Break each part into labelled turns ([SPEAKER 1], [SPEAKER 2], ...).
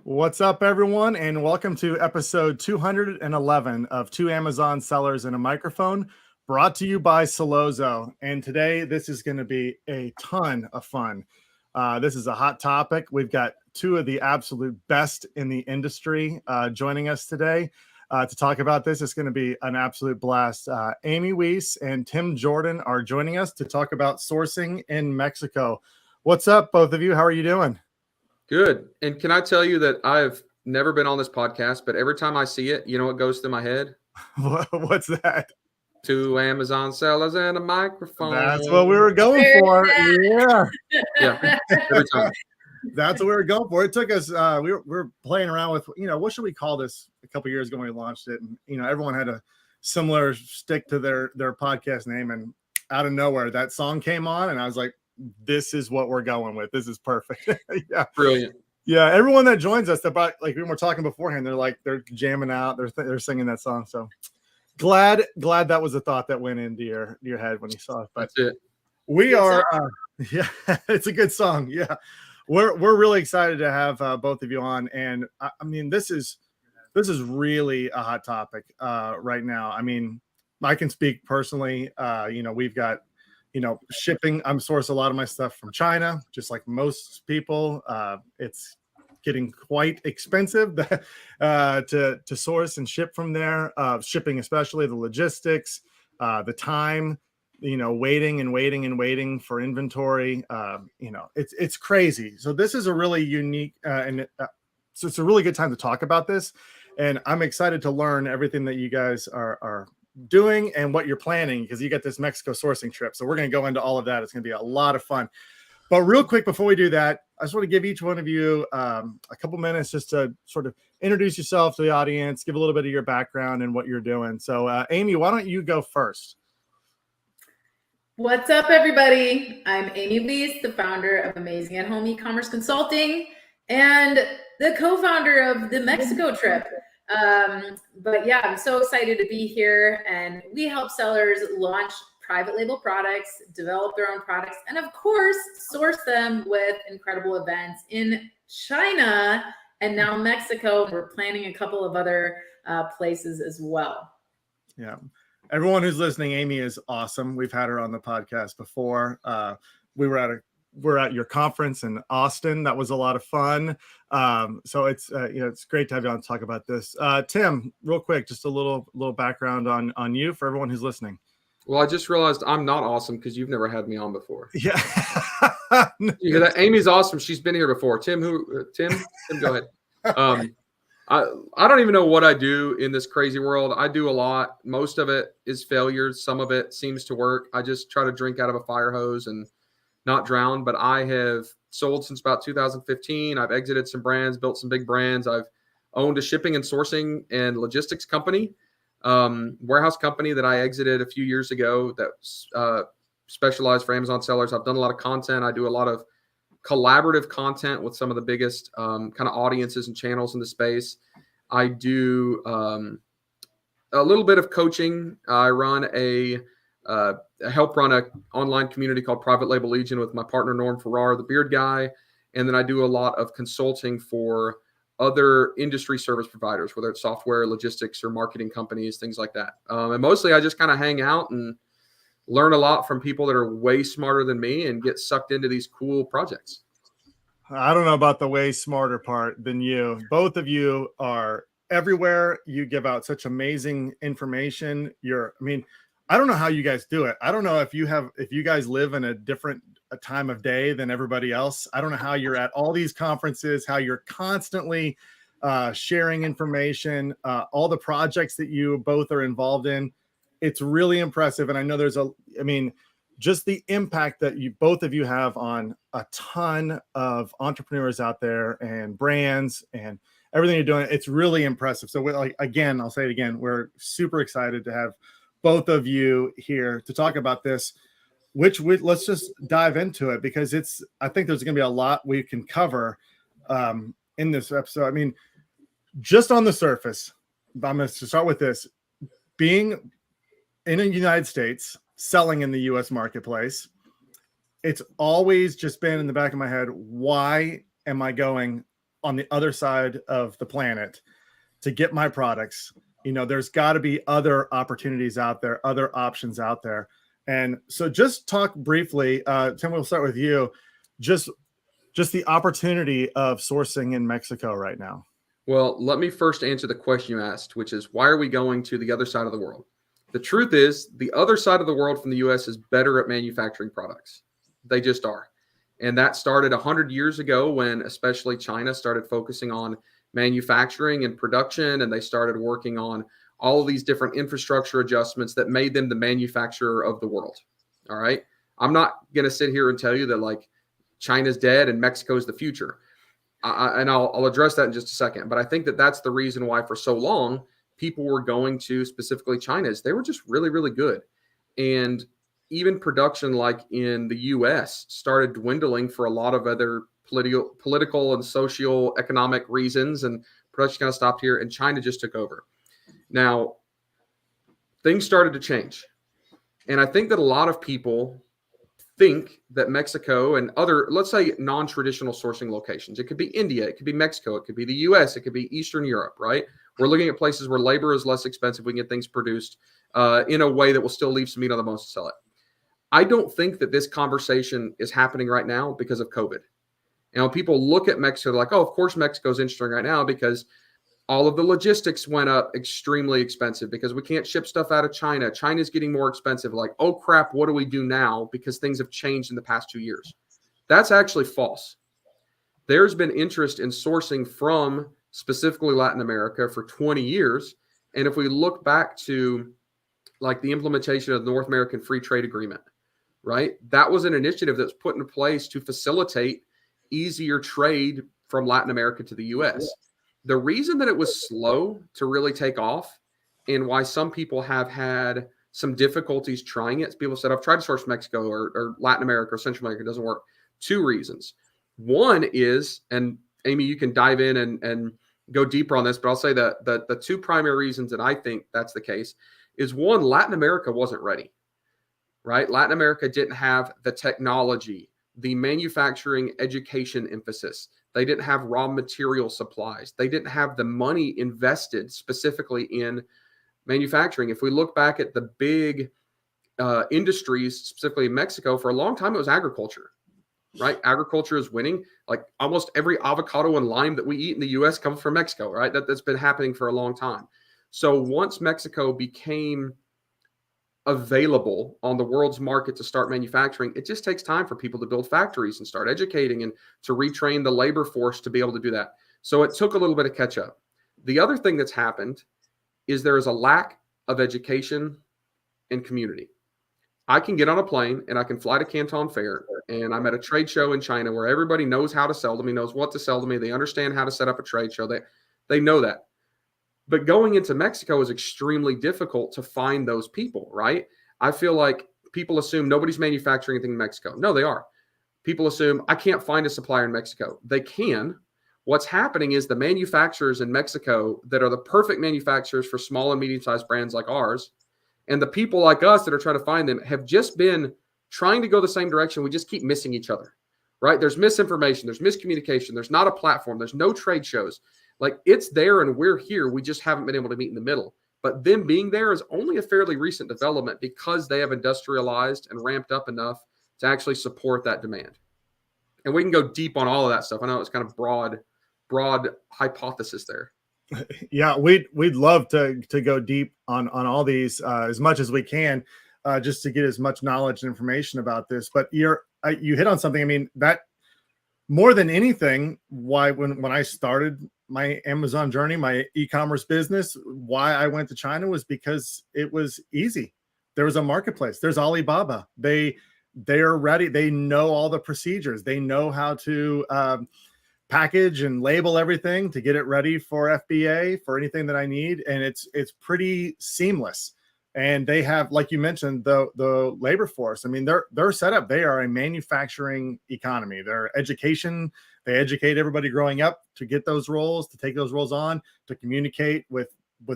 [SPEAKER 1] What's up, everyone, and welcome to episode 211 of Two Amazon Sellers and a Microphone, brought to you by Solozo. And today, this is going to be a ton of fun. This is a hot topic. We've got two of the absolute best in the industry joining us today to talk about this. It's going to be an absolute blast. Amy Weiss and Tim Jordan are joining us to talk about sourcing in Mexico. What's up, both of you? How are you doing?
[SPEAKER 2] Good. And can I tell you that I've never been on this podcast, but every time I see it, you know what goes through my head?
[SPEAKER 1] What's that?
[SPEAKER 2] Two Amazon sellers and a microphone.
[SPEAKER 1] That's what we were going for.
[SPEAKER 2] Yeah. Every time.
[SPEAKER 1] That's what we were going for. It took us, we were playing around with, what should we call this a couple years ago when we launched it? And, everyone had a similar stick to their podcast name. And out of nowhere, that song came on and I was like, this is what we're going with. This is perfect. Yeah.
[SPEAKER 2] Brilliant.
[SPEAKER 1] Yeah. Everyone that joins us, about like we were talking beforehand, they're jamming out. They're singing that song. So glad that was a thought that went into your head when you saw it. But
[SPEAKER 2] that's it.
[SPEAKER 1] We are, yeah, it's a good song. Yeah. We're really excited to have both of you on. And I mean, this is really a hot topic right now. I mean, I can speak personally. We've got, shipping. I'm sourcing a lot of my stuff from China, just like most people. It's getting quite expensive to source and ship from there. Shipping, especially the logistics, the time, waiting for inventory. It's crazy. So this is a really unique so it's a really good time to talk about this. And I'm excited to learn everything that you guys are doing and what you're planning, because you got this Mexico sourcing trip. So we're going to go into all of that. It's going to be a lot of fun. But real quick, before we do that, I just want to give each one of you a couple minutes just to sort of introduce yourself to the audience, give a little bit of your background and what you're doing. So Amy, why don't you go first?
[SPEAKER 3] What's up, everybody? I'm Amy Weiss, the founder of Amazing at Home E-commerce Consulting and the co-founder of the Mexico trip. But yeah, I'm so excited to be here, and we help sellers launch private label products, develop their own products, and of course, source them with incredible events in China and now Mexico. We're planning a couple of other places as well.
[SPEAKER 1] Yeah. Everyone who's listening, Amy is awesome. We've had her on the podcast before. We're at your conference in Austin. That was a lot of fun. So it's great to have you on to talk about this. Tim, real quick, just a little background on you for everyone who's listening.
[SPEAKER 2] Well, I just realized I'm not awesome because you've never had me on before.
[SPEAKER 1] Yeah.
[SPEAKER 2] You hear that? Amy's awesome. She's been here before. Tim, go ahead. I don't even know what I do in this crazy world. I do a lot. Most of it is failures. Some of it seems to work. I just try to drink out of a fire hose and not drown. But I have sold since about 2015. I've exited some brands, built some big brands. I've owned a shipping and sourcing and logistics company, warehouse company that I exited a few years ago that specialized for Amazon sellers. I've done a lot of content. I do a lot of collaborative content with some of the biggest kind of audiences and channels in the space. I do a little bit of coaching. I help run a online community called Private Label Legion with my partner Norm Farrar, the beard guy, and then I do a lot of consulting for other industry service providers, whether it's software, logistics, or marketing companies, things like that. And mostly I just kind of hang out and learn a lot from people that are way smarter than me and get sucked into these cool projects.
[SPEAKER 1] I don't know about the way smarter part than you. Both of you are everywhere. You give out such amazing information. I don't know how you guys do it. I don't know if you guys live in a different time of day than everybody else. I don't know how you're at all these conferences, how you're constantly sharing information, all the projects that you both are involved in. It's really impressive. And I know just the impact that both of you have on a ton of entrepreneurs out there and brands and everything you're doing. It's really impressive. So I'll say it again, we're super excited to have both of you here to talk about this, let's just dive into it, because I think there's going to be a lot we can cover in this episode. I mean, just on the surface, I'm going to start with this. Being in the United States, selling in the US marketplace, it's always just been in the back of my head, why am I going on the other side of the planet to get my products, there's got to be other opportunities out there, other options out there. And so just talk briefly, Tim, we'll start with you. Just the opportunity of sourcing in Mexico right now.
[SPEAKER 2] Well, let me first answer the question you asked, which is why are we going to the other side of the world? The truth is the other side of the world from the US is better at manufacturing products. They just are. And that started 100 years ago when especially China started focusing on manufacturing and production, and they started working on all of these different infrastructure adjustments that made them the manufacturer of the world. All right. I'm not going to sit here and tell you that like China's dead and Mexico's the future. And I'll address that in just a second. But I think that that's the reason why for so long people were going to specifically China is they were just really, really good. And even production like in the US started dwindling for a lot of other political and socio-economic reasons, and production kind of stopped here and China just took over. Now, things started to change. And I think that a lot of people think that Mexico and other, let's say, non-traditional sourcing locations, it could be India, it could be Mexico, it could be the US, it could be Eastern Europe, right? We're looking at places where labor is less expensive. We can get things produced in a way that will still leave some meat on the bones to sell it. I don't think that this conversation is happening right now because of COVID. And when people look at Mexico, they're like, oh, of course Mexico's interesting right now because all of the logistics went up extremely expensive because we can't ship stuff out of China. China's getting more expensive. Like, oh, crap, what do we do now? Because things have changed in the past 2 years. That's actually false. There's been interest in sourcing from specifically Latin America for 20 years. And if we look back to like the implementation of the North American Free Trade Agreement, right? That was an initiative that was put into place to facilitate easier trade from Latin America to the US. The reason that it was slow to really take off and why some people have had some difficulties trying it, people said, I've tried to source Mexico or Latin America or Central America, it doesn't work. 2 reasons. One is, and Amy, you can dive in and go deeper on this, but I'll say that the 2 primary reasons that I think that's the case is one, Latin America wasn't ready, right? Latin America didn't have the technology, the manufacturing education emphasis. They didn't have raw material supplies. They didn't have the money invested specifically in manufacturing. If we look back at the big industries, specifically in Mexico, for a long time, it was agriculture, right? Agriculture is winning. Like almost every avocado and lime that we eat in the US comes from Mexico, right? That's been happening for a long time. So once Mexico became available on the world's market to start manufacturing, it just takes time for people to build factories and start educating and to retrain the labor force to be able to do that. So it took a little bit of catch up. The other thing that's happened is there is a lack of education and community. I can get on a plane and I can fly to Canton Fair and I'm at a trade show in China where everybody knows how to sell to me, knows what to sell to me. They understand how to set up a trade show. They know that. But going into Mexico is extremely difficult to find those people, right? I feel like people assume nobody's manufacturing anything in Mexico. No, they are. People assume I can't find a supplier in Mexico. They can. What's happening is the manufacturers in Mexico that are the perfect manufacturers for small and medium-sized brands like ours, and the people like us that are trying to find them have just been trying to go the same direction. We just keep missing each other, right? There's misinformation. There's miscommunication. There's not a platform. There's no trade shows. Like it's there and we're here. We just haven't been able to meet in the middle. But them being there is only a fairly recent development because they have industrialized and ramped up enough to actually support that demand. And we can go deep on all of that stuff. I know it's kind of broad hypothesis there.
[SPEAKER 1] Yeah, we'd love to go deep on all these as much as we can, just to get as much knowledge and information about this. But you hit on something. I mean, that more than anything, why when I started my Amazon journey, my e-commerce business, why I went to China was because it was easy. There was a marketplace. There's Alibaba. They are ready. They know all the procedures. They know how to package and label everything to get it ready for FBA for anything that I need. And it's pretty seamless. And they have, like you mentioned, the labor force. I mean, they're set up. They are a manufacturing economy. Their education, they educate everybody growing up to get those roles, to take those roles on, to communicate with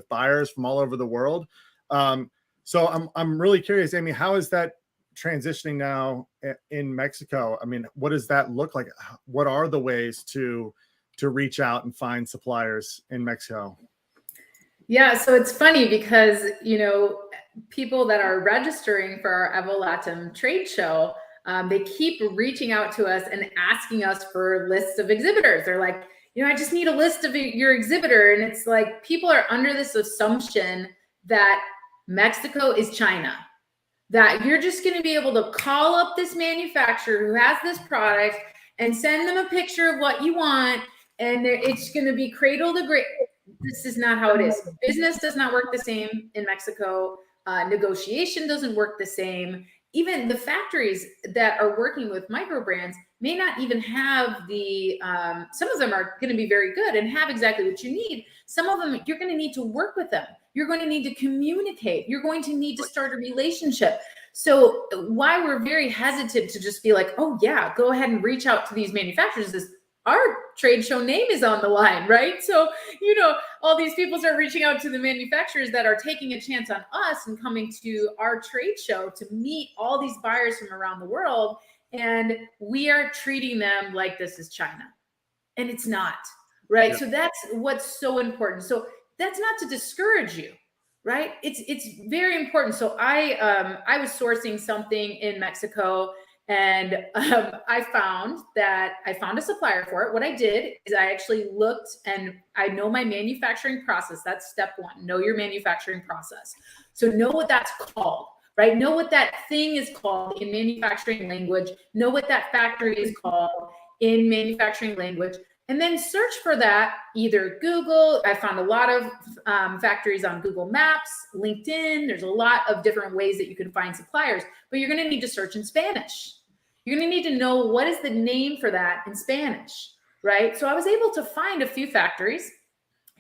[SPEAKER 1] buyers from all over the world. So I'm really curious, Amy, how is that transitioning now in Mexico? I mean, what does that look like? What are the ways to to reach out and find suppliers in Mexico?
[SPEAKER 3] Yeah, so it's funny because, people that are registering for our Evo Latam trade show, they keep reaching out to us and asking us for lists of exhibitors. They're like, I just need a list of your exhibitor. And it's like, people are under this assumption that Mexico is China, that you're just going to be able to call up this manufacturer who has this product and send them a picture of what you want. And it's going to be cradle to grave. This is not how it is. Business does not work the same in Mexico. Negotiation doesn't work the same. Even the factories that are working with micro brands may not even have the, some of them are going to be very good and have exactly what you need. Some of them, you're going to need to work with them. You're going to need to communicate. You're going to need to start a relationship. So why we're very hesitant to just be like, oh yeah, go ahead and reach out to these manufacturers is our trade show name is on the line, right? So, all these people start reaching out to the manufacturers that are taking a chance on us and coming to our trade show to meet all these buyers from around the world. And we are treating them like this is China. And it's not, right? Yeah. So that's what's so important. So that's not to discourage you, right? It's very important. So I was sourcing something in Mexico, and I found a supplier for it. What I did is I actually looked, and I know my manufacturing process. That's step one. Know your manufacturing process. So know what that's called, right? Know what that thing is called in manufacturing language. Know what that factory is called in manufacturing language. And then search for that, either Google. I found a lot of factories on Google Maps, LinkedIn. There's a lot of different ways that you can find suppliers, but you're going to need to search in Spanish. You're going to need to know what is the name for that in Spanish, right? So I was able to find a few factories,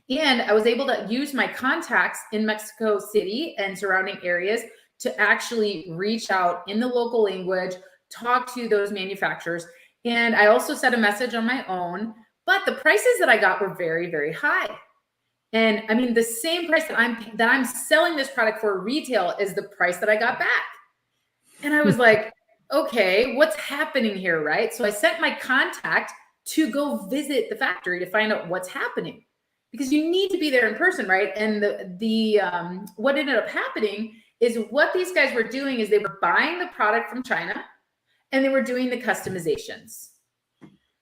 [SPEAKER 3] and I was able to use my contacts in Mexico City and surrounding areas to actually reach out in the local language, talk to those manufacturers. And I also set a message on my own, but the prices that I got were very, very high. And I mean, the same price that I'm selling this product for retail is the price that I got back. And I was like, okay, what's happening here, right? So I sent my contact to go visit the factory to find out what's happening, because you need to be there in person, right? And what ended up happening is what these guys were doing is they were buying the product from China and they were doing the customizations.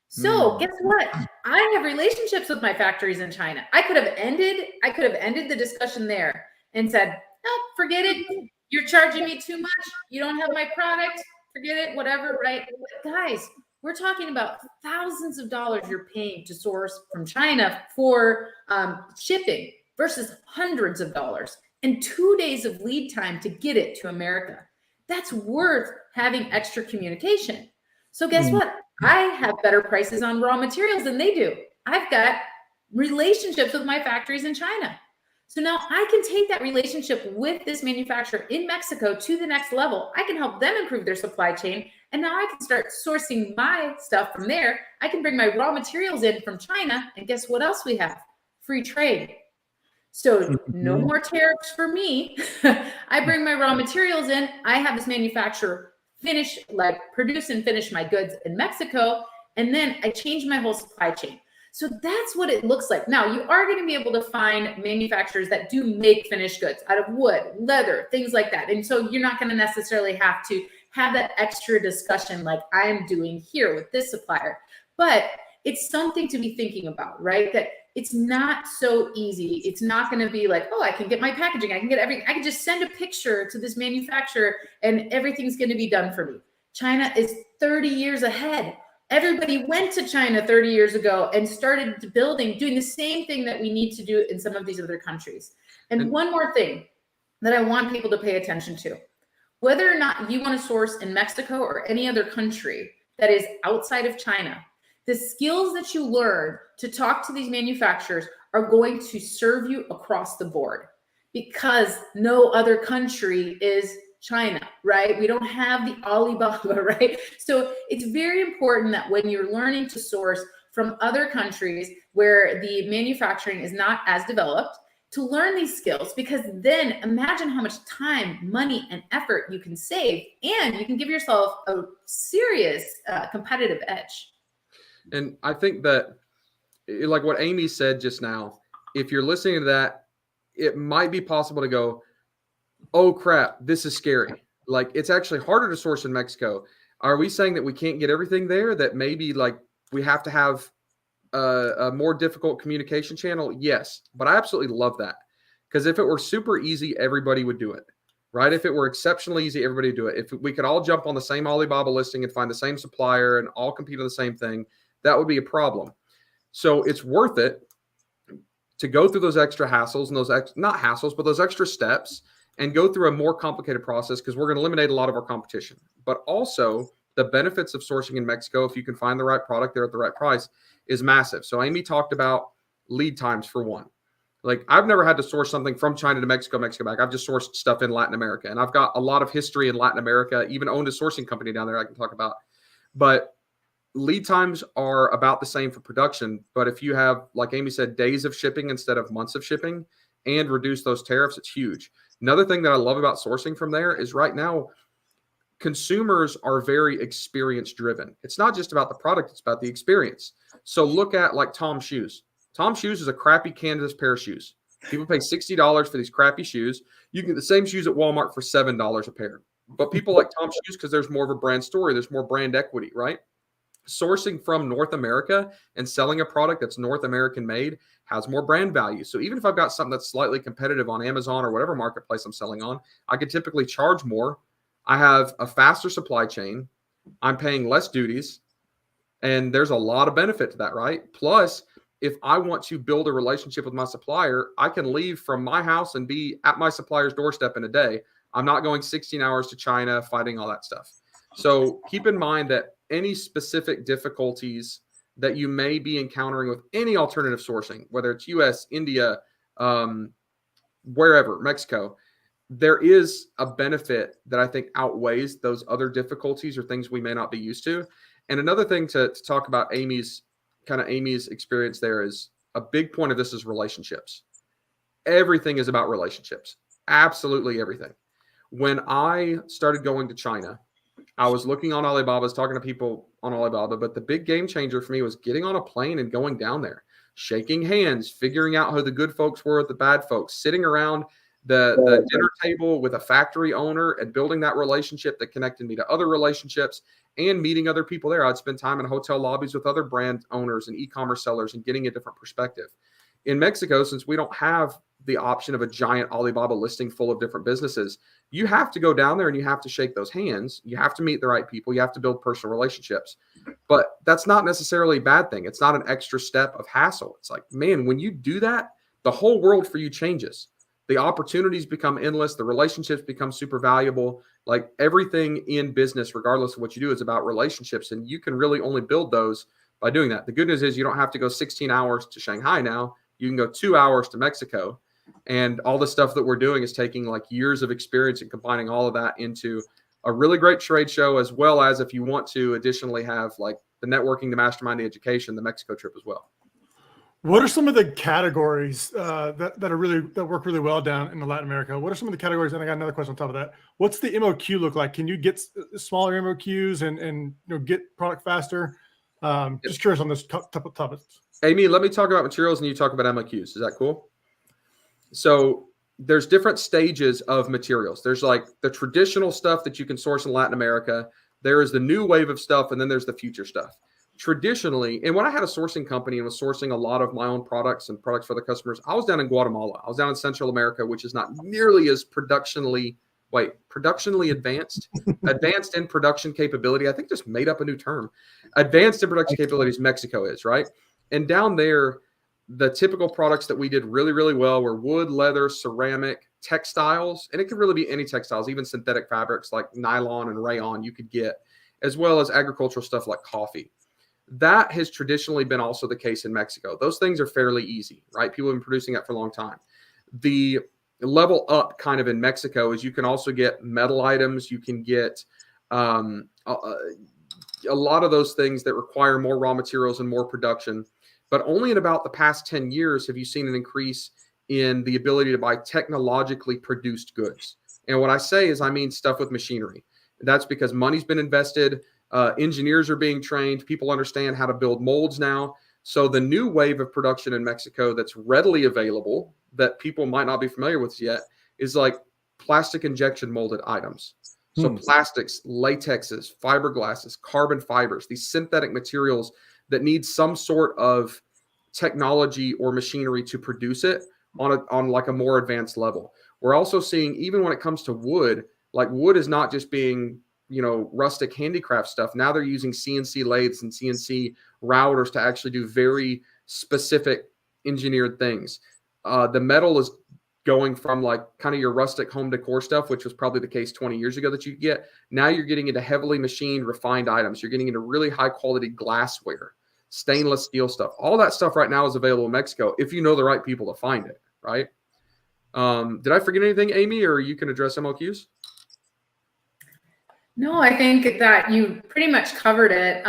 [SPEAKER 3] So guess what? I have relationships with my factories in China. I could have ended the discussion there and said, oh, forget it. You're charging me too much. You don't have my product. Forget it, whatever, right? But guys, we're talking about thousands of dollars you're paying to source from China for shipping versus hundreds of dollars and 2 days of lead time to get it to America. That's worth having extra communication. So guess what? I have better prices on raw materials than they do. I've got relationships with my factories in China. So now I can take that relationship with this manufacturer in Mexico to the next level. I can help them improve their supply chain. And now I can start sourcing my stuff from there. I can bring my raw materials in from China. And guess what else we have? Free trade. So no more tariffs for me. I bring my raw materials in. I have this manufacturer produce and finish my goods in Mexico. And then I change my whole supply chain. So that's what it looks like. Now, you are going to be able to find manufacturers that do make finished goods out of wood, leather, things like that. And so you're not going to necessarily have to have that extra discussion like I'm doing here with this supplier. But it's something to be thinking about, right? That it's not so easy. It's not going to be like, oh, I can get my packaging. I can get everything. I can just send a picture to this manufacturer and everything's going to be done for me. China is 30 years ahead. Everybody went to China 30 years ago and started doing the same thing that we need to do in some of these other countries. And one more thing that I want people to pay attention to, whether or not you want to source in Mexico or any other country that is outside of China, the skills that you learn to talk to these manufacturers are going to serve you across the board, because no other country is China, right? We don't have the Alibaba, right? So it's very important that when you're learning to source from other countries where the manufacturing is not as developed, to learn these skills, because then imagine how much time, money, and effort you can save, and you can give yourself a serious competitive edge.
[SPEAKER 2] And I think that like what Amy said just now, if you're listening to that, it might be possible to go, oh crap, this is scary. Like it's actually harder to source in Mexico. Are we saying that we can't get everything there? That maybe like we have to have a more difficult communication channel? Yes, but I absolutely love that, because if it were super easy, everybody would do it, right? If it were exceptionally easy, everybody would do it. If we could all jump on the same Alibaba listing and find the same supplier and all compete on the same thing, that would be a problem. So it's worth it to go through those extra hassles and those not hassles, but those extra steps, and go through a more complicated process, because we're going to eliminate a lot of our competition. But also the benefits of sourcing in Mexico, if you can find the right product there at the right price, is massive. So Amy talked about lead times for one. Like I've never had to source something from China to Mexico, Mexico back. I've just sourced stuff in Latin America, and I've got a lot of history in Latin America, even owned a sourcing company down there I can talk about. But lead times are about the same for production. But if you have, like Amy said, days of shipping instead of months of shipping and reduce those tariffs, it's huge. Another thing that I love about sourcing from there is right now, consumers are very experience driven. It's not just about the product, it's about the experience. So look at like Tom's shoes. Tom's shoes is a crappy canvas pair of shoes. People pay $60 for these crappy shoes. You can get the same shoes at Walmart for $7 a pair. But people like Tom's shoes because there's more of a brand story. There's more brand equity, right? Sourcing from North America and selling a product that's North American made has more brand value. So even if I've got something that's slightly competitive on Amazon or whatever marketplace I'm selling on, I could typically charge more. I have a faster supply chain. I'm paying less duties. And there's a lot of benefit to that, right? Plus, if I want to build a relationship with my supplier, I can leave from my house and be at my supplier's doorstep in a day. I'm not going 16 hours to China, fighting all that stuff. So keep in mind that any specific difficulties that you may be encountering with any alternative sourcing, whether it's US, India, wherever, Mexico, there is a benefit that I think outweighs those other difficulties or things we may not be used to. And another thing to talk about Amy's experience there is a big point of this is relationships. Everything is about relationships. Absolutely everything. When I started going to China, I was looking on Alibaba, I was talking to people on Alibaba, but the big game changer for me was getting on a plane and going down there, shaking hands, figuring out who the good folks were with the bad folks, sitting around the dinner table with a factory owner and building that relationship that connected me to other relationships and meeting other people there. I'd spend time in hotel lobbies with other brand owners and e-commerce sellers and getting a different perspective. In Mexico, since we don't have the option of a giant Alibaba listing full of different businesses, you have to go down there and you have to shake those hands. You have to meet the right people. You have to build personal relationships. But that's not necessarily a bad thing. It's not an extra step of hassle. It's like, man, when you do that, the whole world for you changes. The opportunities become endless. The relationships become super valuable. Like everything in business, regardless of what you do, is about relationships. And you can really only build those by doing that. The good news is you don't have to go 16 hours to Shanghai now. You can go 2 hours to Mexico. And all the stuff that we're doing is taking like years of experience and combining all of that into a really great trade show, as well as if you want to additionally have like the networking, the mastermind, the education, the Mexico trip as well.
[SPEAKER 4] What are some of the categories that work really well down in Latin America? What are some of the categories? And I got another question on top of that. What's the MOQ look like? Can you get smaller MOQs and get product faster? Just curious on this type of topics.
[SPEAKER 2] Amy, let me talk about materials and you talk about MOQs. Is that cool? So there's different stages of materials. There's like the traditional stuff that you can source in Latin America. There is the new wave of stuff, and then there's the future stuff. Traditionally, and when I had a sourcing company and was sourcing a lot of my own products and products for the customers, I was down in Guatemala. I was down in Central America, which is not nearly as productionally advanced, advanced in production capability. I think just made up a new term. Advanced in production capabilities Mexico is, right? And down there, the typical products that we did really, really well were wood, leather, ceramic, textiles, and it could really be any textiles, even synthetic fabrics like nylon and rayon you could get, as well as agricultural stuff like coffee. That has traditionally been also the case in Mexico. Those things are fairly easy, right? People have been producing that for a long time. The level up kind of in Mexico is you can also get metal items. You can get a lot of those things that require more raw materials and more production. But only in about the past 10 years have you seen an increase in the ability to buy technologically produced goods. And what I say is I mean stuff with machinery. That's because money's been invested. Engineers are being trained. People understand how to build molds now. So the new wave of production in Mexico that's readily available that people might not be familiar with yet is like plastic injection molded items. So plastics, latexes, fiberglasses, carbon fibers, these synthetic materials that need some sort of technology or machinery to produce it on like a more advanced level. We're also seeing, even when it comes to wood, like wood is not just being, rustic handicraft stuff. Now they're using CNC lathes and CNC routers to actually do very specific engineered things. The metal is going from like kind of your rustic home decor stuff, which was probably the case 20 years ago that you get. Now you're getting into heavily machined, refined items. You're getting into really high quality glassware, stainless steel stuff. All that stuff right now is available in Mexico if you know the right people to find it, right? Did I forget anything, Amy, or you can address MOQs?
[SPEAKER 3] No, I think that you pretty much covered it.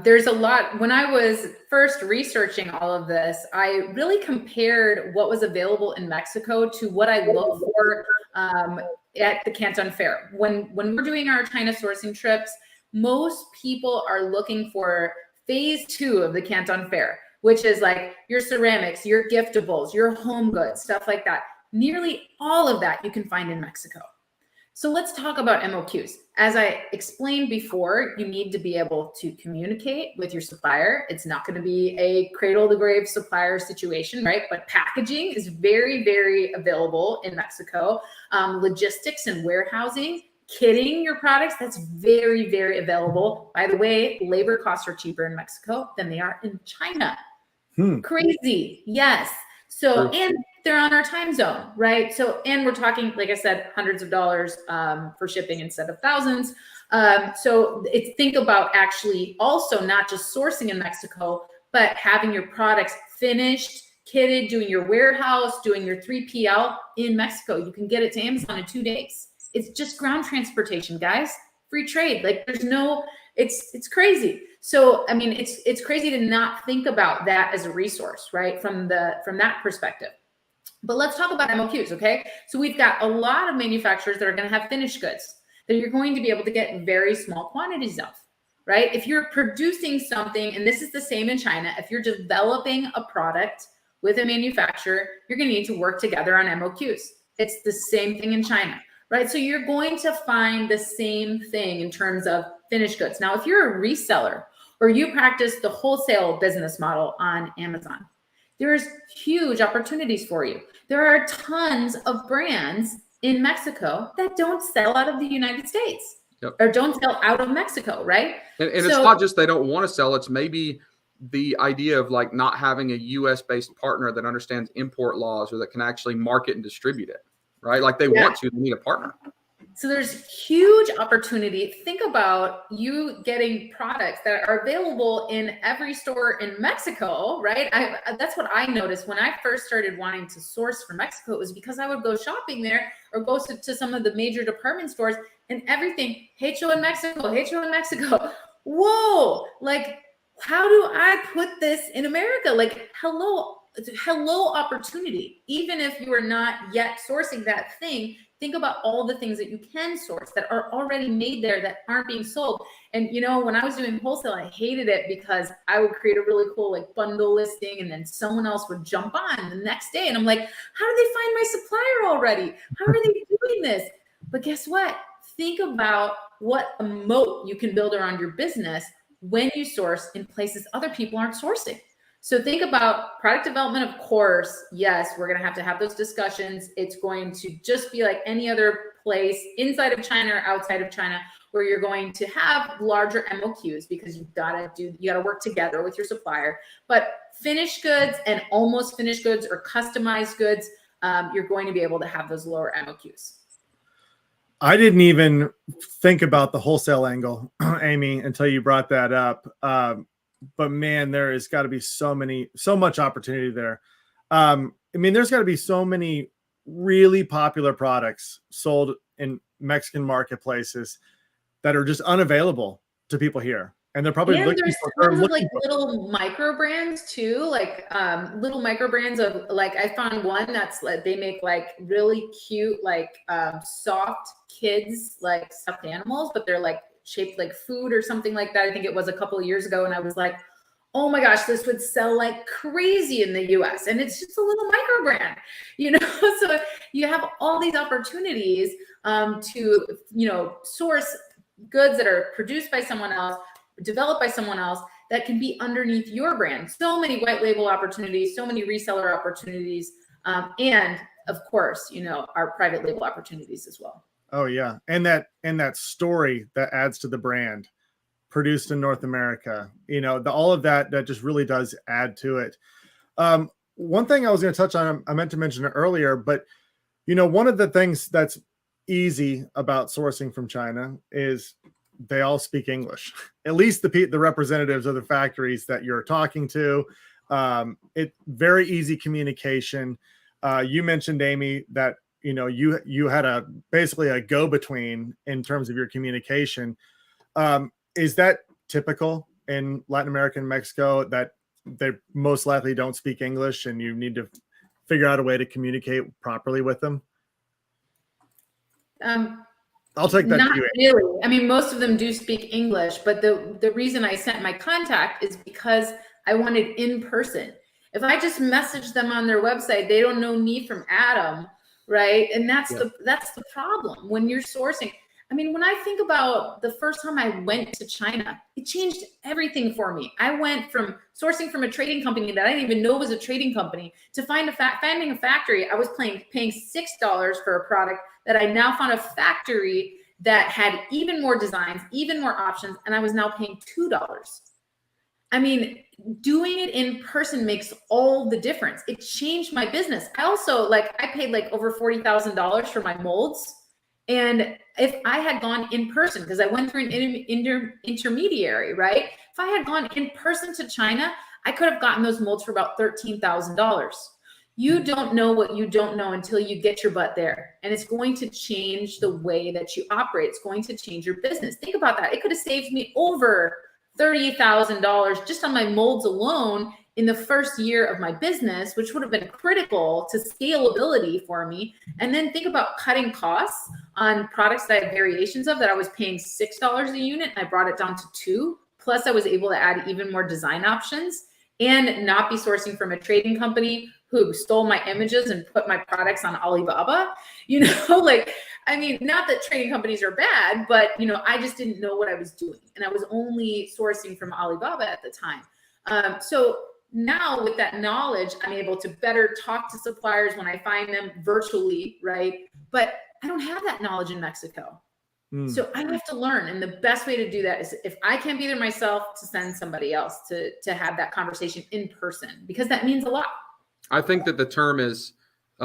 [SPEAKER 3] There's a lot. When I was first researching all of this, I really compared what was available in Mexico to what I look for at the Canton Fair. When we're doing our China sourcing trips, most people are looking for phase 2 of the Canton Fair, which is like your ceramics, your giftables, your home goods, stuff like that. Nearly all of that you can find in Mexico. So let's talk about MOQs. As I explained before, you need to be able to communicate with your supplier. It's not going to be a cradle to grave supplier situation, right? But packaging is very, very available in Mexico. Logistics and warehousing, kitting your products, that's very, very available. By the way, labor costs are cheaper in Mexico than they are in China. Crazy. Yes. So, and they're on our time zone, right? So, and we're talking, like I said, hundreds of dollars for shipping instead of thousands. So think about actually also not just sourcing in Mexico, but having your products finished, kitted, doing your warehouse, doing your 3PL in Mexico. You can get it to Amazon in 2 days. It's just ground transportation, guys. Free trade. Like there's no, it's crazy. So, I mean, it's crazy to not think about that as a resource, right? From that perspective. But let's talk about MOQs, okay? So we've got a lot of manufacturers that are going to have finished goods that you're going to be able to get very small quantities of, right? If you're producing something, and this is the same in China, if you're developing a product with a manufacturer, you're going to need to work together on MOQs. It's the same thing in China, right? So you're going to find the same thing in terms of finished goods. Now, if you're a reseller or you practice the wholesale business model on Amazon, there's huge opportunities for you. There are tons of brands in Mexico that don't sell out of the United States or don't sell out of Mexico, right?
[SPEAKER 2] And it's not just they don't want to sell. It's maybe the idea of like not having a US-based partner that understands import laws or that can actually market and distribute it, right? Like they want to, they need a partner.
[SPEAKER 3] So there's huge opportunity. Think about you getting products that are available in every store in Mexico, right? That's what I noticed when I first started wanting to source from Mexico. It was because I would go shopping there or go to some of the major department stores and everything, hecho in Mexico, hecho in Mexico. Whoa, like, how do I put this in America? Like, hello opportunity. Even if you are not yet sourcing that thing, think about all the things that you can source that are already made there that aren't being sold. And when I was doing wholesale, I hated it because I would create a really cool like bundle listing and then someone else would jump on the next day. And I'm like, how do they find my supplier already? How are they doing this? But guess what? Think about what a moat you can build around your business when you source in places other people aren't sourcing. So think about product development, of course. Yes, we're going to have those discussions. It's going to just be like any other place inside of China or outside of China where you're going to have larger MOQs because you got to work together with your supplier. But finished goods and almost finished goods or customized goods, you're going to be able to have those lower MOQs.
[SPEAKER 1] I didn't even think about the wholesale angle, Amy, until you brought that up. But man, there has got to be so much opportunity there. I mean, there's got to be so many really popular products sold in Mexican marketplaces that are just unavailable to people here. And they're probably
[SPEAKER 3] there's tons of like little micro brands too, like little micro brands of like, I found one that's like, they make like really cute, like soft kids, like stuffed animals, but they're like shaped like food or something like that. I think it was a couple of years ago. And I was like, oh my gosh, this would sell like crazy in the US. And it's just a little micro brand, So you have all these opportunities to, source goods that are produced by someone else, developed by someone else that can be underneath your brand. So many white label opportunities, so many reseller opportunities, and of course, our private label opportunities as well.
[SPEAKER 1] Oh yeah, and that story that adds to the brand, produced in North America. All of that just really does add to it. One thing I was going to touch on, I meant to mention it earlier, but one of the things that's easy about sourcing from China is they all speak English. At least the representatives of the factories that you're talking to. It very easy communication. You mentioned, Amy, that you had basically a go-between in terms of your communication. Is that typical in Latin America and Mexico, that they most likely don't speak English and you need to figure out a way to communicate properly with them? I'll take that.
[SPEAKER 3] Not really. I mean, most of them do speak English, but the reason I sent my contact is because I wanted in person. If I just message them on their website, they don't know me from Adam, right? And that's the problem when you're sourcing. I mean, when I think about the first time I went to China, it changed everything for me. I went from sourcing from a trading company that I didn't even know was a trading company to finding a factory. I was paying $6 for a product that I now found a factory that had even more designs, even more options, and I was now paying $2. I mean, doing it in person makes all the difference. It changed my business. I also I paid over $40,000 for my molds. And if I had gone in person, because I went through an intermediary, right? If I had gone in person to China, I could have gotten those molds for about $13,000. You don't know what you don't know until you get your butt there. And it's going to change the way that you operate. It's going to change your business. Think about that. It could have saved me over $30,000 just on my molds alone in the first year of my business, which would have been critical to scalability for me. And then think about cutting costs on products that I have variations of that I was paying $6 a unit, and I brought it down to $2. Plus I was able to add even more design options and not be sourcing from a trading company who stole my images and put my products on Alibaba. I mean, not that trading companies are bad, but I just didn't know what I was doing. And I was only sourcing from Alibaba at the time. So now with that knowledge, I'm able to better talk to suppliers when I find them virtually, right? But I don't have that knowledge in Mexico. So I have to learn. And the best way to do that is if I can't be there myself, to send somebody else to have that conversation in person, because that means a lot.
[SPEAKER 2] I think that the term is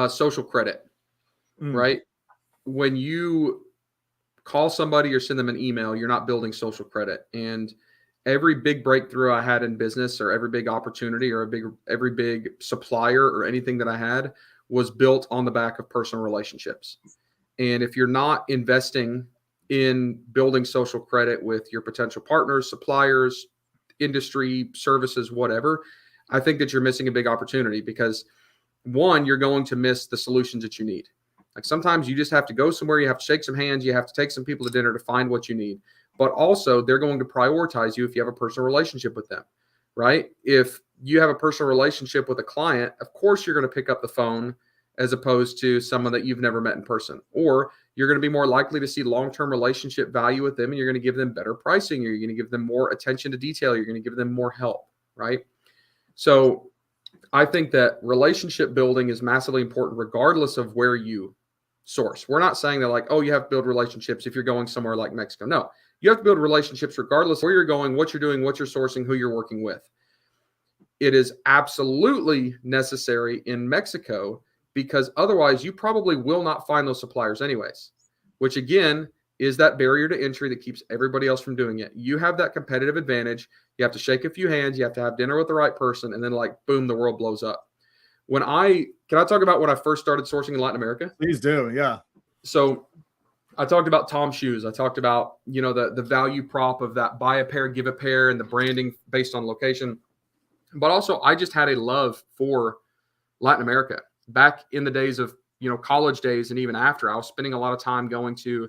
[SPEAKER 2] social credit, right? When you call somebody or send them an email, you're not building social credit. And every big breakthrough I had in business, or every big opportunity, or every big supplier or anything that I had, was built on the back of personal relationships. And if you're not investing in building social credit with your potential partners, suppliers, industry, services, whatever, I think that you're missing a big opportunity, because one, you're going to miss the solutions that you need. Like sometimes you just have to go somewhere, you have to shake some hands, you have to take some people to dinner to find what you need. But also they're going to prioritize you if you have a personal relationship with them, right? If you have a personal relationship with a client, of course you're going to pick up the phone as opposed to someone that you've never met in person. Or you're going to be more likely to see long-term relationship value with them, and you're going to give them better pricing, or you're going to give them more attention to detail, you're going to give them more help, right? So I think that relationship building is massively important regardless of where you source. We're not saying that you have to build relationships if you're going somewhere like Mexico. No, you have to build relationships regardless of where you're going, what you're doing, what you're sourcing, who you're working with. It is absolutely necessary in Mexico, because otherwise you probably will not find those suppliers anyways, which again is that barrier to entry that keeps everybody else from doing it. You have that competitive advantage. You have to shake a few hands. You have to have dinner with the right person. And then boom, the world blows up. Can I talk about when I first started sourcing in Latin America?
[SPEAKER 1] Please do. Yeah.
[SPEAKER 2] So I talked about Tom shoes. I talked about, the value prop of that buy a pair, give a pair, and the branding based on location. But also I just had a love for Latin America back in the days of, college days. And even after, I was spending a lot of time going to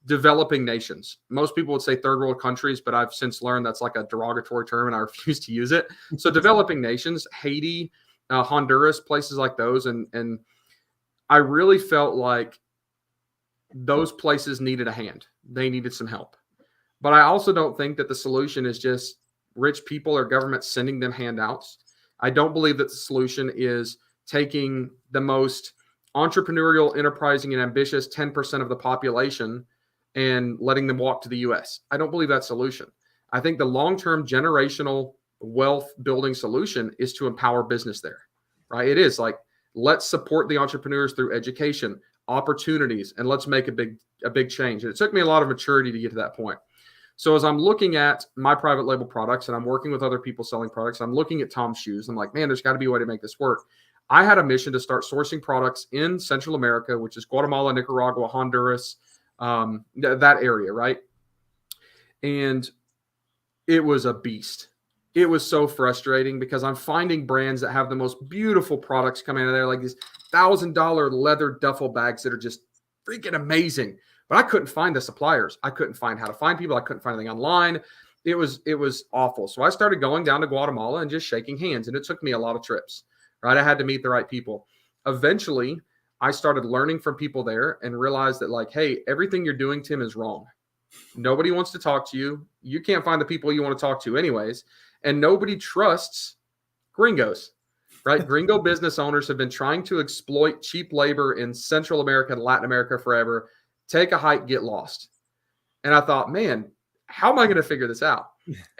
[SPEAKER 2] developing nations. Most people would say third world countries, but I've since learned that's like a derogatory term and I refuse to use it. So developing nations, Haiti, Honduras, places like those. And I really felt like those places needed a hand. They needed some help. But I also don't think that the solution is just rich people or government sending them handouts. I don't believe that the solution is taking the most entrepreneurial, enterprising, and ambitious 10% of the population and letting them walk to the US. I don't believe that solution. I think the long-term generational wealth building solution is to empower business there, right? It is like, let's support the entrepreneurs through education, opportunities, and let's make a big change. And it took me a lot of maturity to get to that point. So as I'm looking at my private label products and I'm working with other people selling products, I'm looking at Tom's shoes. I'm like, man, there's got to be a way to make this work. I had a mission to start sourcing products in Central America, which is Guatemala, Nicaragua, Honduras, that area, right? And it was a beast. It was so frustrating because I'm finding brands that have the most beautiful products coming out of there, like these $1,000 leather duffel bags that are just freaking amazing. But I couldn't find the suppliers. I couldn't find how to find people. I couldn't find anything online. It was awful. So I started going down to Guatemala and just shaking hands. And it took me a lot of trips, right? I had to meet the right people. Eventually, I started learning from people there and realized that, like, hey, everything you're doing, Tim, is wrong. Nobody wants to talk to you. You can't find the people you want to talk to anyways. And nobody trusts gringos, right? Gringo business owners have been trying to exploit cheap labor in Central America and Latin America forever. Take a hike, get lost. And I thought, man, how am I going to figure this out?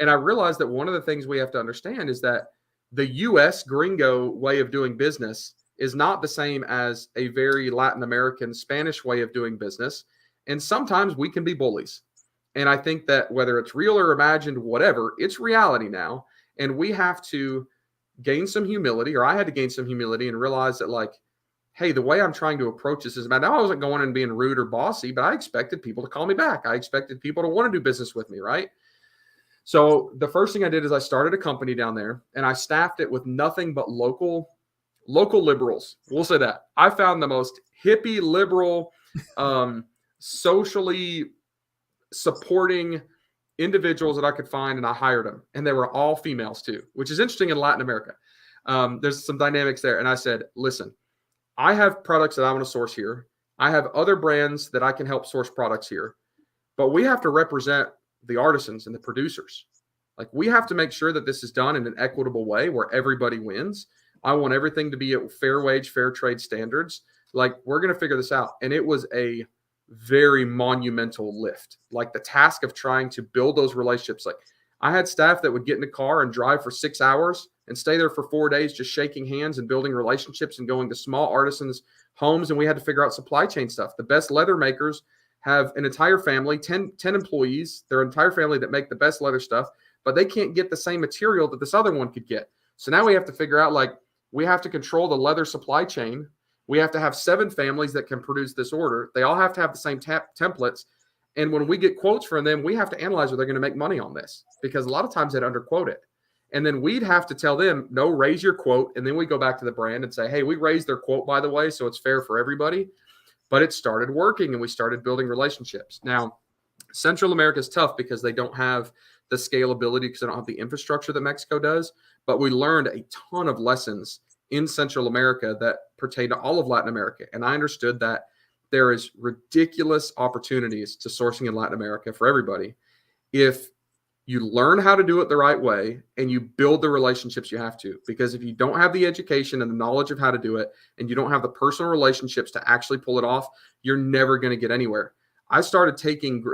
[SPEAKER 2] And I realized that one of the things we have to understand is that the US gringo way of doing business is not the same as a very Latin American Spanish way of doing business. And sometimes we can be bullies. And I think that whether it's real or imagined, whatever, it's reality now. And we have to gain some humility, or I had to gain some humility and realize that, like, hey, the way I'm trying to approach this is about, now I wasn't going in and being rude or bossy, but I expected people to call me back. I expected people to want to do business with me, right? So the first thing I did is I started a company down there and I staffed it with nothing but local liberals. We'll say that. I found the most hippie, liberal, socially supporting individuals that I could find, and I hired them. And they were all females too, which is interesting in Latin America. There's some dynamics there. And I said, listen, I have products that I want to source here. I have other brands that I can help source products here, but we have to represent the artisans and the producers. Like, we have to make sure that this is done in an equitable way where everybody wins. I want everything to be at fair wage, fair trade standards. Like, we're going to figure this out. And it was a very monumental lift. Like, the task of trying to build those relationships. Like, I had staff that would get in a car and drive for 6 hours and stay there for 4 days, just shaking hands and building relationships and going to small artisans' homes. And we had to figure out supply chain stuff. The best leather makers have an entire family, 10 employees, their entire family that make the best leather stuff, but they can't get the same material that this other one could get. So now we have to figure out, like, we have to control the leather supply chain. We have to have 7 families that can produce this order. They all have to have the same templates. And when we get quotes from them, we have to analyze whether they're going to make money on this, because a lot of times they'd underquote it. And then we'd have to tell them, no, raise your quote. And then we go back to the brand and say, hey, we raised their quote, by the way, so it's fair for everybody. But it started working and we started building relationships. Now, Central America is tough because they don't have the scalability, because they don't have the infrastructure that Mexico does. But we learned a ton of lessons in Central America that pertain to all of Latin America. And I understood that there is ridiculous opportunities to sourcing in Latin America for everybody if you learn how to do it the right way and you build the relationships you have to. Because if you don't have the education and the knowledge of how to do it, and you don't have the personal relationships to actually pull it off, you're never going to get anywhere. I started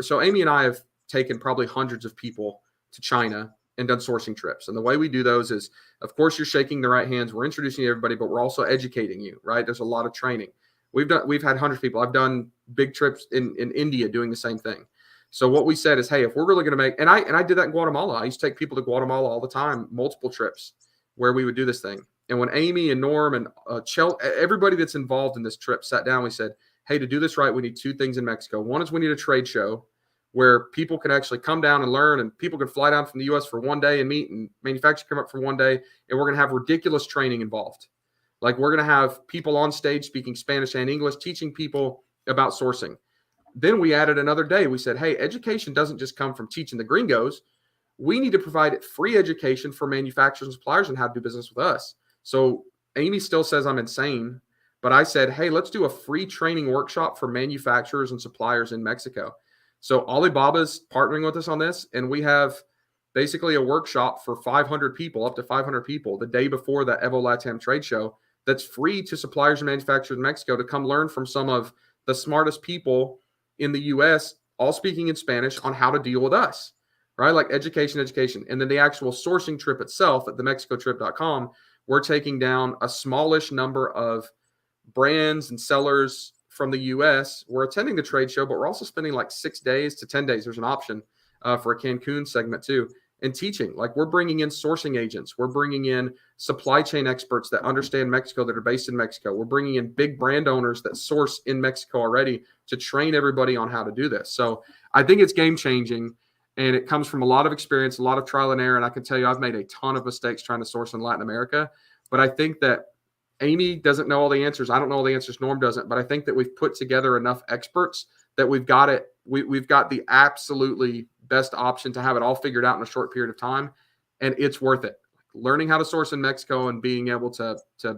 [SPEAKER 2] so Amy and I have taken probably hundreds of people to China and done sourcing trips. And the way we do those is, of course, you're shaking the right hands. We're introducing everybody, but we're also educating you, right? There's a lot of training. We've had hundreds of people. I've done big trips in India doing the same thing. So what we said is, hey, if we're really going to make, and I did that in Guatemala. I used to take people to Guatemala all the time, multiple trips where we would do this thing. And when Amy and Norm and everybody that's involved in this trip sat down, we said, hey, to do this right, we need 2 things in Mexico. One is we need a trade show where people can actually come down and learn, and people can fly down from the U.S. for one day and meet, and manufacturers come up for one day, and we're going to have ridiculous training involved. Like, we're going to have people on stage speaking Spanish and English, teaching people about sourcing. then we added another day. We said, hey, education doesn't just come from teaching the gringos. We need to provide free education for manufacturers and suppliers on how to do business with us. So Amy still says I'm insane, but I said, hey, let's do a free training workshop for manufacturers and suppliers in Mexico. So Alibaba's partnering with us on this, and we have basically a workshop for 500 people, up to 500 people, the day before the Evo Latam trade show that's free to suppliers and manufacturers in Mexico to come learn from some of the smartest people in the US, all speaking in Spanish, on how to deal with us, right? Like education. And then the actual sourcing trip itself at themexicotrip.com, we're taking down a smallish number of brands and sellers from the US. We're attending the trade show, but we're also spending like 6 days to 10 days. There's an option for a Cancun segment too. And teaching, like we're bringing in sourcing agents. We're bringing in supply chain experts that understand Mexico, that are based in Mexico. We're bringing in big brand owners that source in Mexico already to train everybody on how to do this. So I think it's game changing, and it comes from a lot of experience, a lot of trial and error. And I can tell you, I've made a ton of mistakes trying to source in Latin America, but I think that Amy doesn't know all the answers. I don't know all the answers. Norm doesn't, but I think that we've put together enough experts that we've got it. We've got the absolutely best option to have it all figured out in a short period of time. And it's worth it. Learning how to source in Mexico and being able to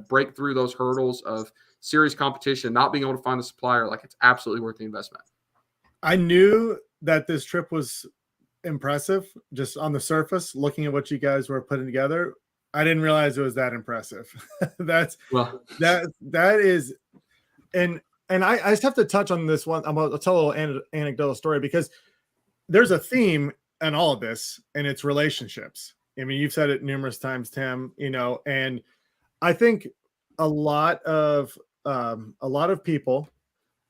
[SPEAKER 2] break through those hurdles of serious competition, not being able to find a supplier, like it's absolutely worth the investment. I
[SPEAKER 1] knew that this trip was impressive just on the surface, looking at what you guys were putting together. I didn't realize it was that impressive. That is, and I just have to touch on this one. I'll tell a little anecdotal story, because there's a theme in all of this, and it's relationships. I mean, you've said it numerous times, Tim, and I think a lot of people,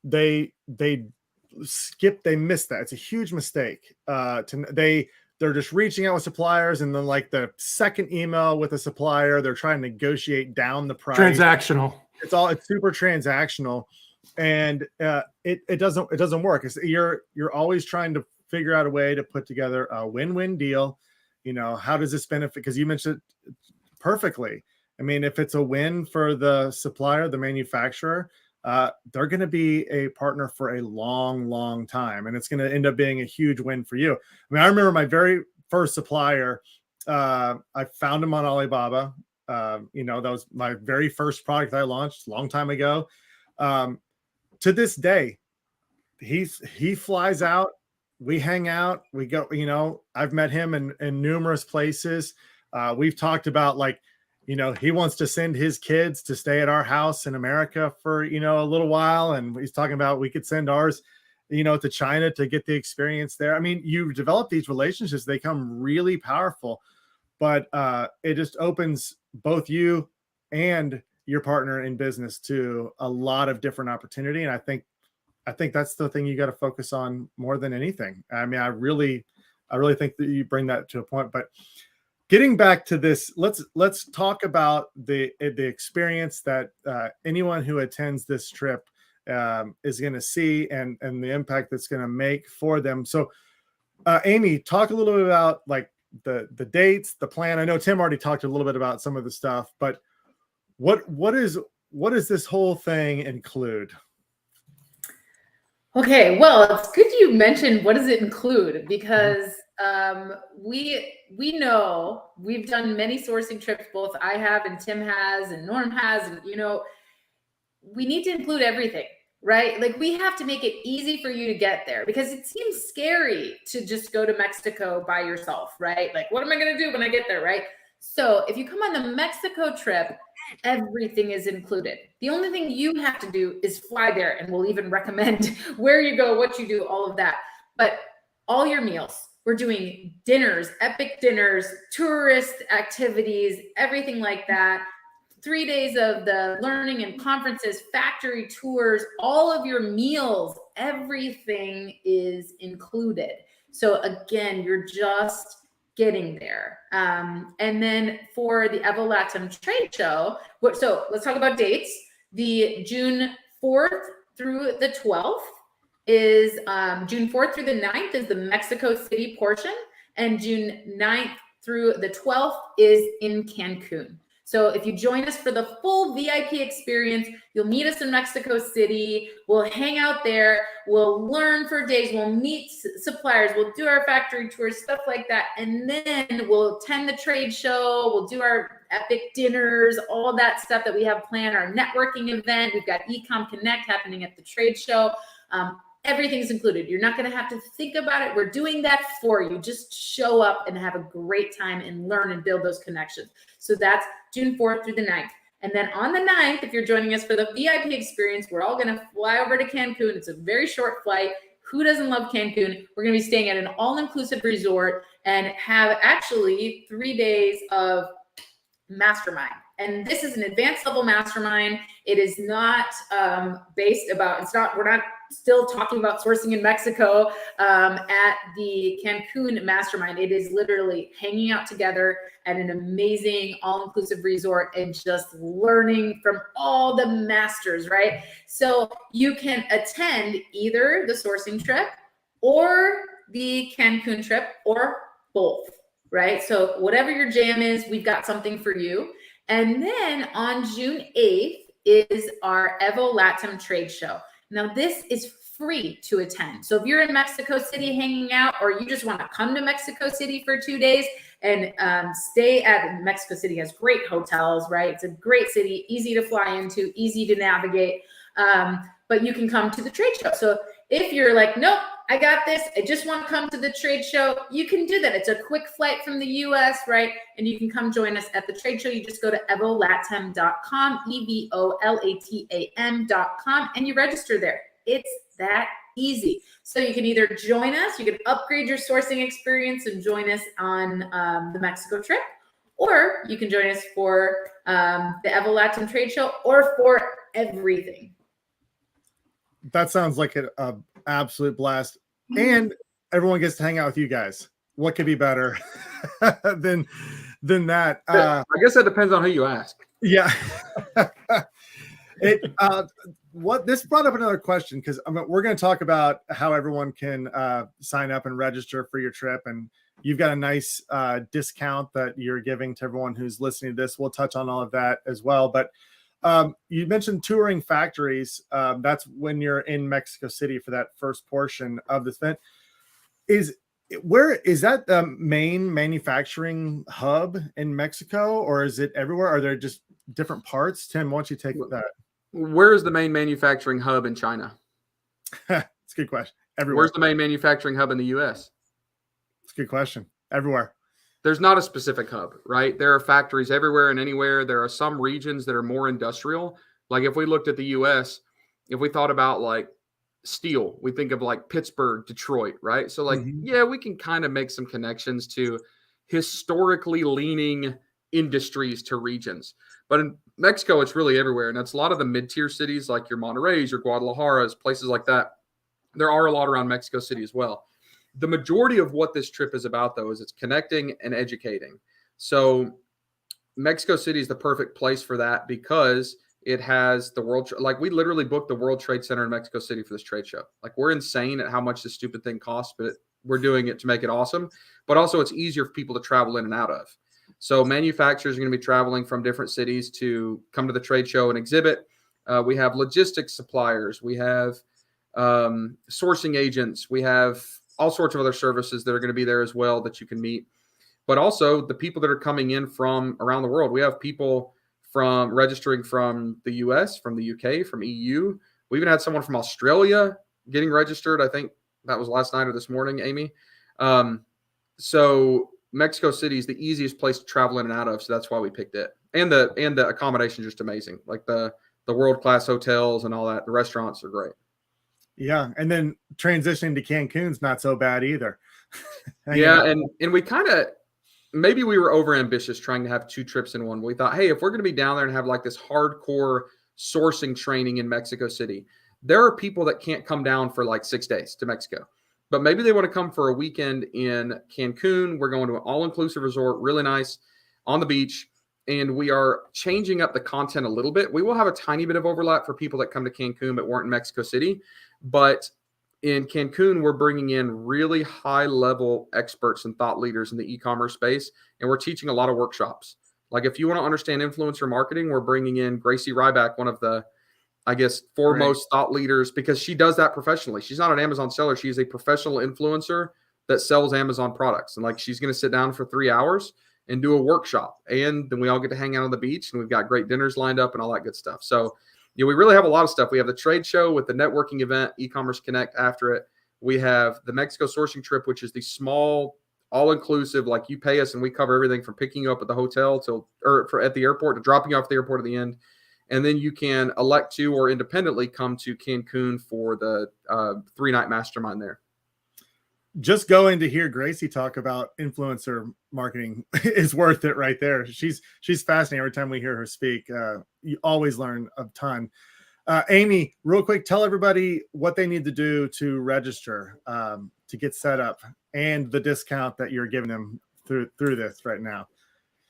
[SPEAKER 1] they miss that. It's a huge mistake. They're just reaching out with suppliers, and then like the second email with a supplier, they're trying to negotiate down the price.
[SPEAKER 4] Transactional.
[SPEAKER 1] It's super transactional, and it doesn't work. You're always trying to figure out a way to put together a win-win deal. How does this benefit? Because you mentioned it perfectly. I mean, if it's a win for the supplier, the manufacturer, they're going to be a partner for a long, long time. And it's going to end up being a huge win for you. I mean, I remember my very first supplier, I found him on Alibaba. That was my very first product I launched a long time ago. To this day, he flies out. We hang out, we go, I've met him in numerous places. We've talked about he wants to send his kids to stay at our house in America for, a little while. And he's talking about we could send ours, to China to get the experience there. I mean, you develop these relationships, they come really powerful, but it just opens both you and your partner in business to a lot of different opportunity. And I think that's the thing you got to focus on more than anything. I mean, I really think that you bring that to a point. But getting back to this, let's talk about the experience that anyone who attends this trip is going to see, and the impact that's going to make for them. So, Amy, talk a little bit about like the dates, the plan. I know Tim already talked a little bit about some of the stuff, but what does this whole thing include?
[SPEAKER 3] Okay, well, it's good you mentioned what does it include, because we know we've done many sourcing trips, both I have and Tim has and Norm has, and we need to include everything, right? Like we have to make it easy for you to get there, because it seems scary to just go to Mexico by yourself, right? Like, what am I going to do when I get there, right? So if you come on the Mexico trip, everything is included. The only thing you have to do is fly there, and we'll even recommend where you go, what you do, all of that. But all your meals, we're doing dinners, epic dinners, tourist activities, everything like that. 3 days of the learning and conferences, factory tours, all of your meals, everything is included. So again, you're just getting there. And then for the Evo Latam trade show, so let's talk about dates. The June 4th through the 12th is June 4th through the 9th is the Mexico City portion, and June 9th through the 12th is in Cancun. So if you join us for the full VIP experience, you'll meet us in Mexico City. We'll hang out there. We'll learn for days. We'll meet suppliers. We'll do our factory tours, stuff like that. And then we'll attend the trade show. We'll do our epic dinners, all that stuff that we have planned, our networking event. We've got Ecom Connect happening at the trade show. Everything's included. You're not going to have to think about it. We're doing that for you. Just show up and have a great time and learn and build those connections. So that's June 4th through the 9th. And then on the 9th, if you're joining us for the VIP experience, we're all going to fly over to Cancun. It's a very short flight. Who doesn't love Cancun? We're going to be staying at an all-inclusive resort and have actually 3 days of mastermind. And this is an advanced level mastermind. It is not we're not still talking about sourcing in Mexico at the Cancun mastermind. It is literally hanging out together at an amazing all-inclusive resort and just learning from all the masters, right? So you can attend either the sourcing trip or the Cancun trip or both, right? So whatever your jam is, we've got something for you. And then on June 8th is our Evo Latam trade show. Now this is free to attend. So if you're in Mexico City hanging out, or you just want to come to Mexico City for 2 days and stay at Mexico City has great hotels, right? It's a great city, easy to fly into, easy to navigate. But you can come to the trade show. So if you're like, nope, I got this, I just want to come to the trade show, you can do that. It's a quick flight from the US, right? And you can come join us at the trade show. You just go to evolatam.com, evolatam.com, and you register there. It's that easy. So you can either join us, you can upgrade your sourcing experience and join us on the Mexico trip, or you can join us for the Evo Latam trade show, or for everything.
[SPEAKER 1] That sounds like an absolute blast. And everyone gets to hang out with you guys. What could be better than that?
[SPEAKER 2] I guess that depends on who you ask.
[SPEAKER 1] Yeah. What this brought up another question, because we're going to talk about how everyone can sign up and register for your trip, and you've got a nice discount that you're giving to everyone who's listening to this. We'll touch on all of that as well. But you mentioned touring factories. That's when you're in Mexico City for that first portion of this event. Where is that the main manufacturing hub in Mexico, or is it everywhere? Are there just different parts? Tim, why don't you take that?
[SPEAKER 2] Where is the main manufacturing hub in China?
[SPEAKER 1] It's a good question. Everywhere.
[SPEAKER 2] Where's the main manufacturing hub in the US?
[SPEAKER 1] It's a good question. Everywhere.
[SPEAKER 2] There's not a specific hub, right? There are factories everywhere and anywhere. There are some regions that are more industrial. Like if we looked at the US, if we thought about like steel, we think of like Pittsburgh, Detroit, right? So like, yeah, we can kind of make some connections to historically leaning industries to regions. But in Mexico, it's really everywhere. And it's a lot of the mid-tier cities like your Monterreys, your Guadalajara's, places like that. There are a lot around Mexico City as well. The majority of what this trip is about, though, is it's connecting and educating. So Mexico City is the perfect place for that because it has the world. Like we literally booked the World Trade Center in Mexico City for this trade show. Like we're insane at how much this stupid thing costs, but we're doing it to make it awesome. But also it's easier for people to travel in and out of. So manufacturers are going to be traveling from different cities to come to the trade show and exhibit. We have logistics suppliers. We have sourcing agents. We have all sorts of other services that are going to be there as well that you can meet. But also the people that are coming in from around the world. We have people from registering from the US, from the UK, from EU. We even had someone from Australia getting registered. I think that was last night or this morning, Amy. So Mexico City is the easiest place to travel in and out of. So that's why we picked it. And the accommodation is just amazing. Like the world-class hotels and all that. The restaurants are great.
[SPEAKER 1] Yeah. And then transitioning to Cancun's not so bad either.
[SPEAKER 2] Yeah. And we kind of, maybe we were over ambitious trying to have 2 trips in one. We thought, hey, if we're going to be down there and have like this hardcore sourcing training in Mexico City, there are people that can't come down for like 6 days to Mexico, but maybe they want to come for a weekend in Cancun. We're going to an all-inclusive resort, really nice on the beach. And we are changing up the content a little bit. We will have a tiny bit of overlap for people that come to Cancun but weren't in Mexico City. But in Cancun, we're bringing in really high-level experts and thought leaders in the e-commerce space, and we're teaching a lot of workshops. Like if you want to understand influencer marketing, we're bringing in Gracie Ryback, one of the, I guess, foremost thought leaders, because she does that professionally. She's not an Amazon seller. She is a professional influencer that sells Amazon products. And like, she's going to sit down for 3 hours and do a workshop. And then we all get to hang out on the beach, and we've got great dinners lined up and all that good stuff. So, we really have a lot of stuff. We have the trade show with the networking event, E-commerce Connect after it. We have the Mexico sourcing trip, which is the small, all-inclusive, like you pay us and we cover everything from picking you up at the hotel at the airport to dropping you off at the airport at the end. And then you can elect to or independently come to Cancun for the 3-night mastermind there.
[SPEAKER 1] Just going to hear Gracie talk about influencer marketing is worth it right there. She's fascinating. Every time we hear her speak, you always learn a ton. Amy, real quick, tell everybody what they need to do to register, to get set up, and the discount that you're giving them through this right now.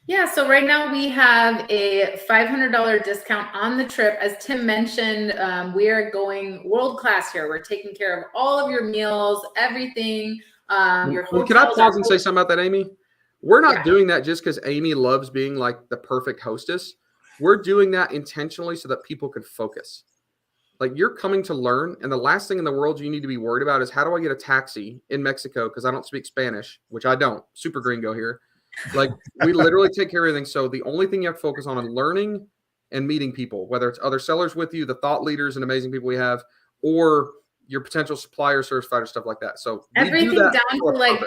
[SPEAKER 3] Yeah, so right now we have a $500 discount on the trip. As Tim mentioned, we are going world class here. We're taking care of all of your meals, everything. Your hotels.
[SPEAKER 2] Can I pause and say something about that, Amy? We're not doing that just because Amy loves being like the perfect hostess. We're doing that intentionally so that people can focus. Like, you're coming to learn, and the last thing in the world you need to be worried about is, how do I get a taxi in Mexico because I don't speak Spanish, which I don't. Super gringo here. Like, we literally take care of everything. So the only thing you have to focus on is learning and meeting people, whether it's other sellers with you, the thought leaders and amazing people we have, or your potential supplier, service provider, stuff like that. So
[SPEAKER 3] everything down to like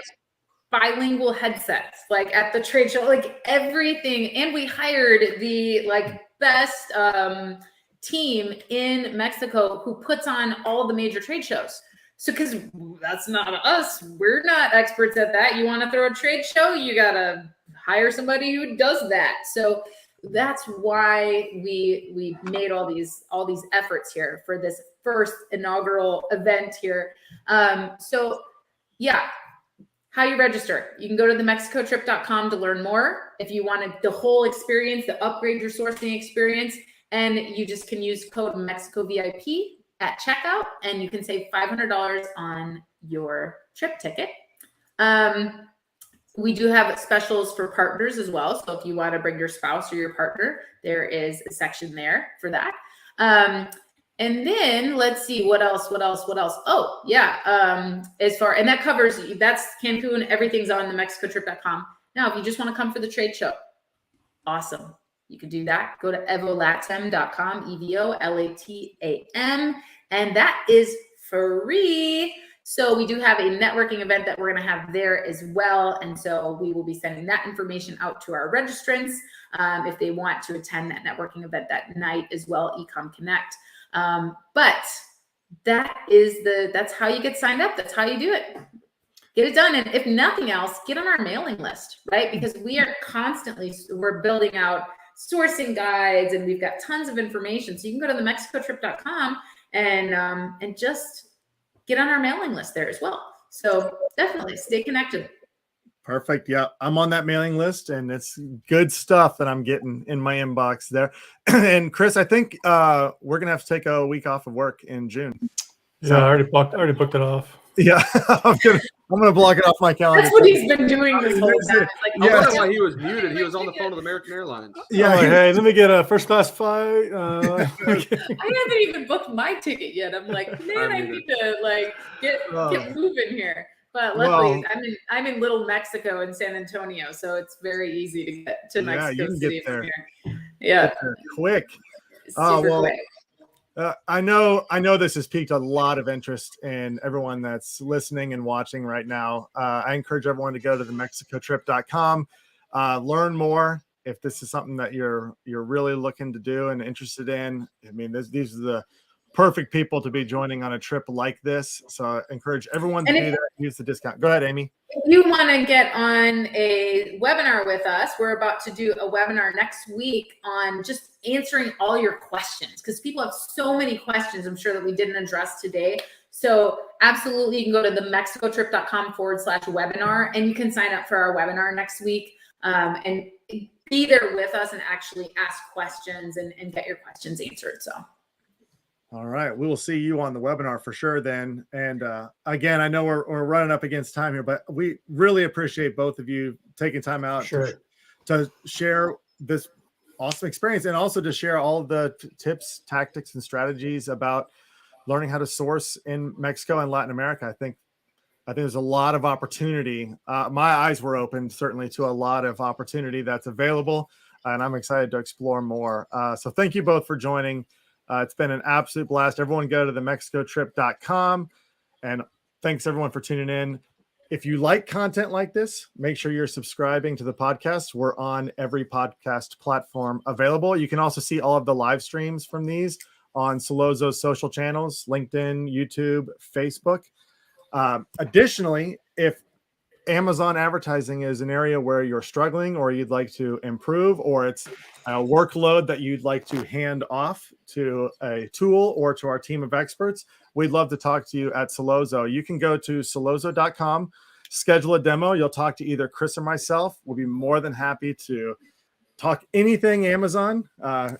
[SPEAKER 3] bilingual headsets, like at the trade show, like everything. And we hired the like best team in Mexico who puts on all the major trade shows. So, because that's not us, we're not experts at that. You want to throw a trade show, you got to hire somebody who does that. So that's why we made all these efforts here for this first inaugural event here. So yeah, how you register. You can go to themexicotrip.com to learn more. If you wanted the whole experience, to upgrade your sourcing experience, and you just can use code MEXICOVIP at checkout, and you can save $500 on your trip ticket. We do have specials for partners as well. So if you want to bring your spouse or your partner, there is a section there for that. And then let's see, what else? Oh yeah. And that covers, that's Cancun. Everything's on themexicotrip.com. Now, if you just want to come for the trade show, awesome. You can do that. Go to evolatam.com, EVOLATAM, and that is free. So we do have a networking event that we're going to have there as well. And so we will be sending that information out to our registrants if they want to attend that networking event that night as well, Ecom Connect. But that's how you get signed up. That's how you do it. Get it done. And if nothing else, get on our mailing list, right? Because we're building out sourcing guides, and we've got tons of information. So you can go to themexicotrip.com and just get on our mailing list there as well. So definitely stay connected.
[SPEAKER 1] Perfect. Yeah, I'm on that mailing list, and it's good stuff that I'm getting in my inbox there. And Chris, I think we're gonna have to take a week off of work in June.
[SPEAKER 4] Yeah, I already booked it off.
[SPEAKER 1] Yeah, I'm gonna block it off my calendar.
[SPEAKER 3] That's what he's been doing this whole time. Like,
[SPEAKER 2] I wonder why he was muted. He was on the phone with American Airlines.
[SPEAKER 1] Yeah,
[SPEAKER 4] like, hey, let me get a first class flight.
[SPEAKER 3] I haven't even booked my ticket yet. I'm like, man, I need to like get moving here. But luckily, I'm in Little Mexico in San Antonio, so it's very easy to get to Mexico City from here. Yeah,
[SPEAKER 1] quick.
[SPEAKER 3] Super quick.
[SPEAKER 1] I know this has piqued a lot of interest in everyone that's listening and watching right now. I encourage everyone to go to themexicotrip.com, learn more. If this is something that you're really looking to do and interested in, I mean, these are the perfect people to be joining on a trip like this. So I encourage everyone to do that. Use the discount. Go ahead, Amy.
[SPEAKER 3] If you want to get on a webinar with us, we're about to do a webinar next week on just answering all your questions, because people have so many questions, I'm sure, that we didn't address today. So absolutely, you can go to themexicotrip.com/webinar, and you can sign up for our webinar next week and be there with us and actually ask questions and get your questions answered. So.
[SPEAKER 1] All right. We will see you on the webinar for sure then. And again, I know we're running up against time here, but we really appreciate both of you taking time out to share this awesome experience, and also to share all of the tips, tactics, and strategies about learning how to source in Mexico and Latin America. I think there's a lot of opportunity. My eyes were opened certainly to a lot of opportunity that's available, and I'm excited to explore more. So thank you both for joining. It's been an absolute blast. Everyone go to themexicotrip.com, and thanks everyone for tuning in. If you like content like this, make sure you're subscribing to the podcast. We're on every podcast platform available. You can also see all of the live streams from these on Solozo's social channels, LinkedIn, YouTube, Facebook. Additionally, if Amazon advertising is an area where you're struggling or you'd like to improve, or it's a workload that you'd like to hand off to a tool or to our team of experts, we'd love to talk to you at Solozo. You can go to solozo.com, schedule a demo. You'll talk to either Chris or myself. We'll be more than happy to talk anything Amazon.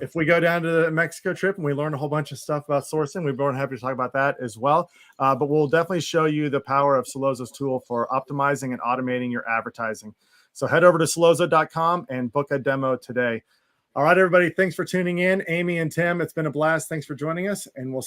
[SPEAKER 1] If we go down to the Mexico trip and we learn a whole bunch of stuff about sourcing, we're more than happy to talk about that as well. But we'll definitely show you the power of Solozo's tool for optimizing and automating your advertising. So head over to solozo.com and book a demo today. All right, everybody. Thanks for tuning in. Amy and Tim, it's been a blast. Thanks for joining us, and we'll